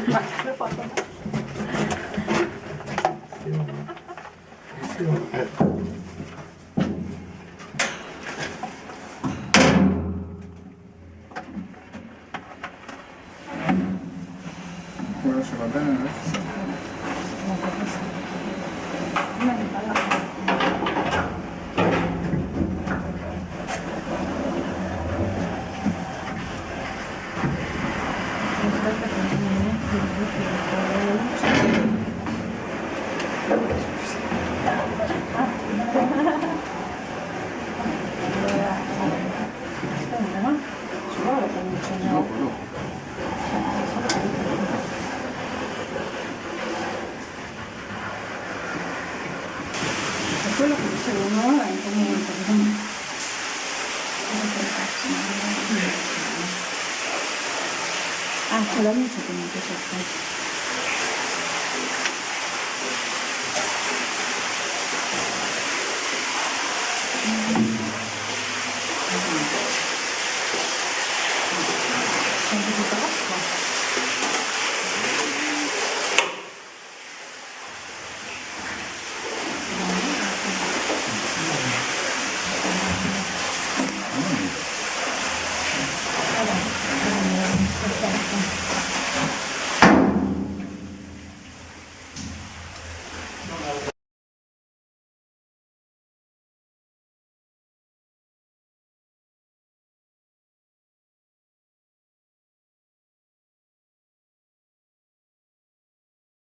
Ma l'ho fatto. Quello se va bene adesso. Ci vuole che non c'è Dopo, dopo. quello che dicevo no è comunque ah, con la luce comunque c'è